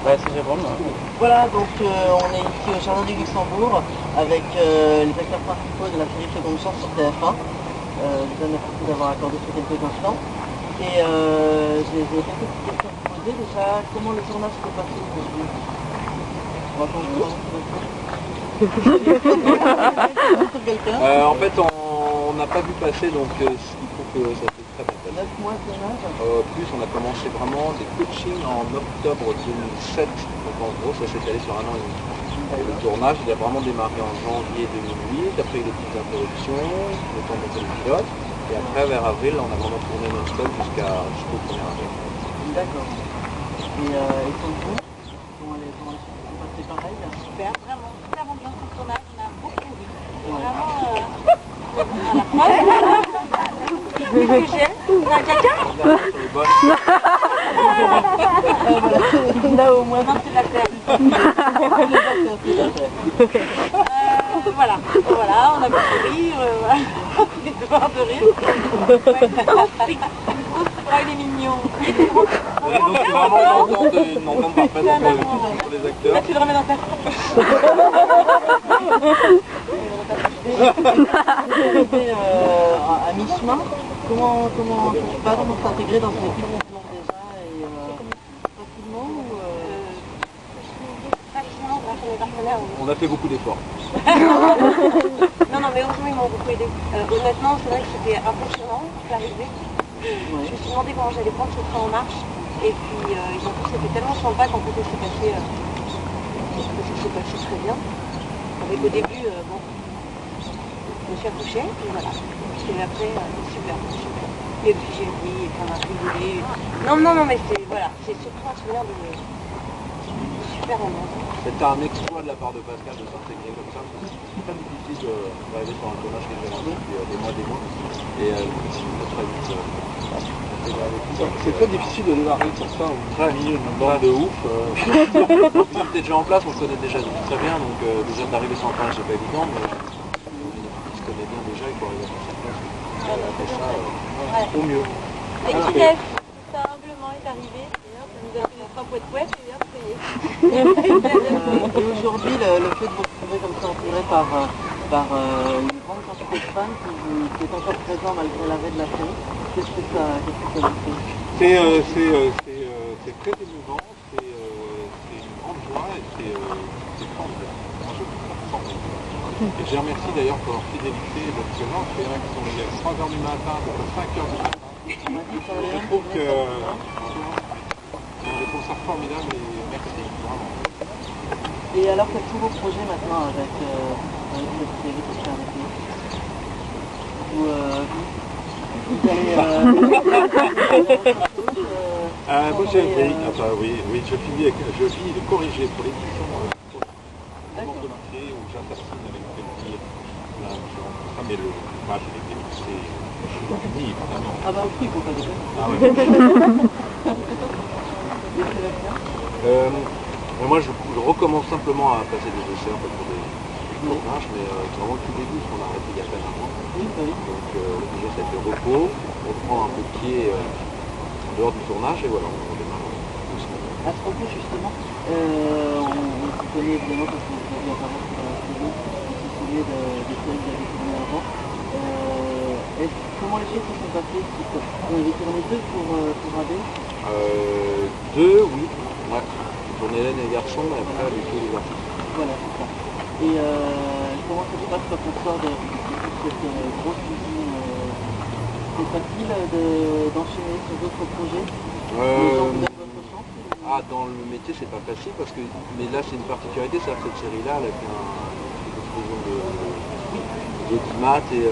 Ouais, c'est Jérôme. Voilà, donc on est ici au Jardin du Luxembourg avec les acteurs principaux de la série Seconde Chance sur TF1. Je vous remercie d'avoir accordé sur quelques instants. Et j'ai quelques petites questions à vous poser. Déjà, comment le tournage s'est passé aujourd'hui? On va commencer sur quelqu'un. En fait, on n'a pas vu passer, donc il faut que ça s'est très bien passé. 9 mois de tournage. Plus, on a commencé vraiment des coachings en octobre 2007. Donc en gros, ça s'est allé sur un an et demi. Et le tournage, il a vraiment démarré en janvier 2008. Après, il y a eu des petites interruptions, le temps de monter le pilote. Et après, vers avril, on a vraiment tourné non-stop jusqu'au 1er avril. D'accord. Et pour vous, comment les choses se sont passées pareil? Super, vraiment, super ambiance au tournage, on a beaucoup ri. Vraiment, le budget, quelqu'un Là au moins, non, c'est de la terre. Voilà, on a beaucoup rire, des devoirs de rire. Oh, il est mignon. Donc c'est vraiment une entente parfaite entre les acteurs. Là, tu le remets dans ta à mi-chemin, comment s'intégrer dans une équipe maintenant déjà et facilement ou facilement grâce à mes partenaires. On a fait beaucoup d'efforts. Non, mais heureusement, ils m'ont beaucoup aidé. Honnêtement, c'est vrai que c'était impressionnant l'arrivée. Je me suis demandé comment j'allais prendre ce train en marche. Et puis, ils ont tous été tellement sympas qu'en fait, ça s'est passé très bien. Avec au début, bon, je me suis accouchée, et voilà. Et après, super. Et puis j'ai ri, et puis on a rigolé. Non, mais c'est surtout un souvenir de super moment. C'était un exploit de la part de Pascal de s'intégrer comme ça. C'est très difficile d'arriver sur un tournage qui est déjà lancé depuis des mois. Et c'est très vite. C'est très difficile de démarrer sur ça, Très une bande de ouf. Quand tu es déjà en place, on se connaît déjà très bien, donc déjà d'arriver sur un tournage c'est pas évident, mais on se connaît bien déjà, il faut arriver à faire sa place. Et ça, au mieux. Et Kiev, simplement est arrivé, et hop, on nous a fait les 3 pouettes et hop, ça y est. et aujourd'hui, le fait de vous retrouver comme ça entouré par une grande quantité de fans qui est encore présent malgré l'arrêt de la série, qu'est-ce que ça vous fait? C'est très émouvant, c'est une grande joie et c'est formidable. Moi, je trouve ça formidable. Et je remercie d'ailleurs pour leur fidélité, parce que là, c'est vrai qu'ils sont levés à 3h du matin, à 5h du matin. Je trouve ça formidable et merci, vraiment. Et alors, quels sont vos projets maintenant avec cette série qui s'est arrêtée? Vous allez oui, je finis de corriger pour l'édition de marché où j'assassine avec Pelletier. Là, je suis en train de le page avec des lycées. Oui, évidemment. Ah bah oui, il faut pas déconner. Ah ouais. Moi, je recommence simplement à passer des essais en fait, pour des tournages, mais c'est vraiment le tout début, parce qu'on a arrêté il y a peine un mois. Donc le projet, ça a été repos, on prend un peu de pied en dehors du tournage, et voilà, on redémarre doucement. À ce propos, justement, on se connaît évidemment parce que vous avez apparaître sur la série, on se souvient des séries que vous avez tournées avant. Comment les choses se sont passées? Vous avez tourné 2 pour AD? 2, oui. Ouais. Pour Hélène et les garçons, et après avec tous les garçons. Voilà, c'est ça. Et comment ça se passe quand on sort de cette grosse usine? C'est facile d'enchaîner sur d'autres projets? Les gens vous donnent votre chance? Dans le métier, c'est pas facile, parce que, mais là, c'est une particularité, c'est que cette série-là, elle a fait une explosion d'audimat, et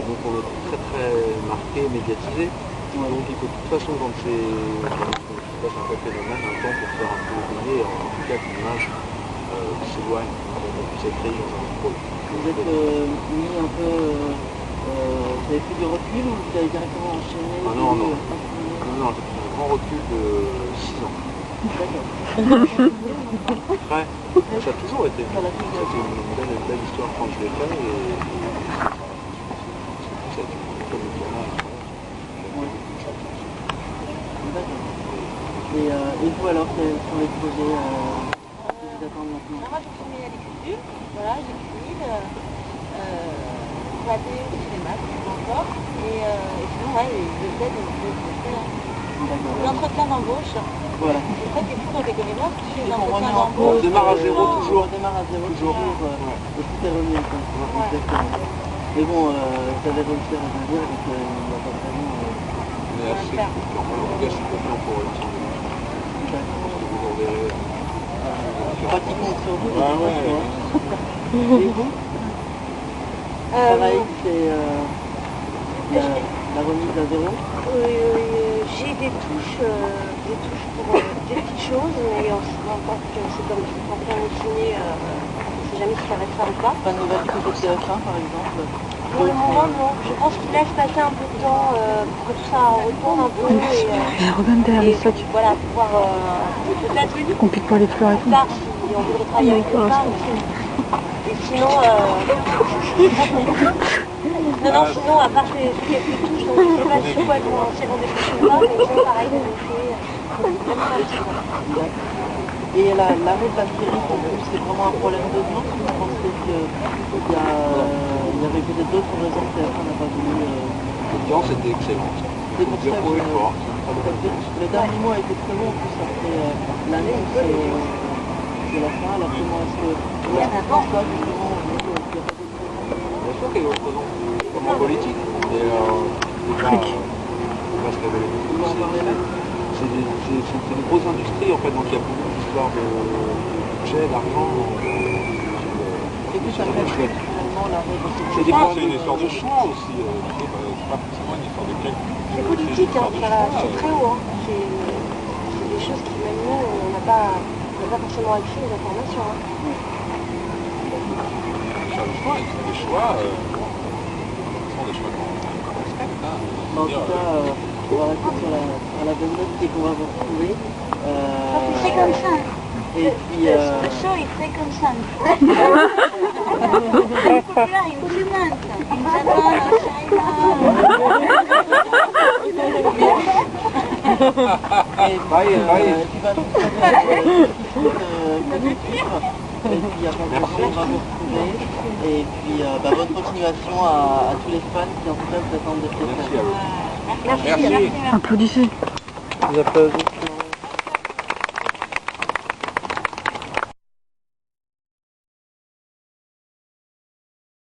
donc on est très très marqué, médiatisé. Donc il faut de toute façon, quand c'est un peu phénomène, un temps pour faire un peu oublier, en tout cas que l'image s'éloigne, qu'on puisse être pris dans un rôle. Vous êtes mis un peu... vous avez pris du recul ou vous avez directement enchaîné? Non, j'ai pris un grand recul de 6 ans. D'accord. Après, ça a toujours été. C'est une belle histoire quand je l'ai fait, et ça a été comme le tournage. Et vous alors, quels sont les projets qui vous attendent maintenant? Moi, je me suis mis à l'écriture. Voilà, j'écris. Pâté, les maths, encore. Et sinon, ouais, je fais l'entretien d'embauche. Voilà. C'est ça qui est fou dans les Gorillas, c'est Et on l'entretien remet en d'embauche. cours, On démarre à zéro, on toujours. redémarre à zéro, Toujours. toujours, et tout est remis en compte. Exactement. Mais bon, vous avez réussi à rebondir, donc il n'y a pas vraiment... On est assez confiant. En tout cas, je suis confiant pour l'ensemble de l'équipe. Je pense que vous en verrez. Je crois qu'il compte sur vous. Ouais, ouais. Et vous? Pareil, c'est la remise à zéro. J'ai des touches pour des petites choses, mais on se rend compte que c'est comme quand on est signé, on ne sait jamais si ça restera ou pas. Pas de nouvelles du côté de TF1 par exemple. Pour le moment, non. Je pense qu'il laisse passer un peu de temps pour que tout ça retourne un peu. Et voilà, pouvoir peut-être Complique pas les fleurs et tout. tard si on voudrait travailler avec les femmes. Et sinon, non, sinon, à part ces quelques touches, donc je ne sais pas sur quoi elles vont des touches ou pas, mais sinon, pareil, des effets, Et l'arrêt de la série, pour vous, c'est vraiment un problème d'audience ou vous pensez qu'il y avait peut-être d'autres raisons que TF1 n'a pas voulu... L'audience était excellente. C'est pour ça Zéro effort. le dernier mois a été très bon en plus après l'annonce de la fin. Alors comment est-ce que... Est-ce qu'on pense pas justement au niveau qu'il n'y a pas d'autres raisons? Bien sûr qu'il y a d'autres raisons, comme en politique. Mais faut pas se révéler. C'est une grosse industrie en fait, donc il y a beaucoup d'histoires de budget, d'argent. Et puis ça fait finalement l'arrêt de cette C'est une histoire de choix aussi. C'est pas forcément une histoire de quel. c'est politique, hein, c'est très haut. Hein. C'est des choses qui, même nous, on n'a pas forcément accès aux informations. Hein. C'est des choix, et des choix, ce sont des choix qu'on respecte. Hein. En tout cas, on va rester sur la bonne note, c'est qu'on va vous retrouver. C'est comme ça. Et puis... Le show est fait comme ça. Là, il me demande. Et puis bah, tout ça va et puis à bientôt, on va vous retrouver. Et puis bonne continuation à tous les fans qui en tout cas vous attendent de cette Merci à vous. Merci. Applaudissez. Vous applaudissez.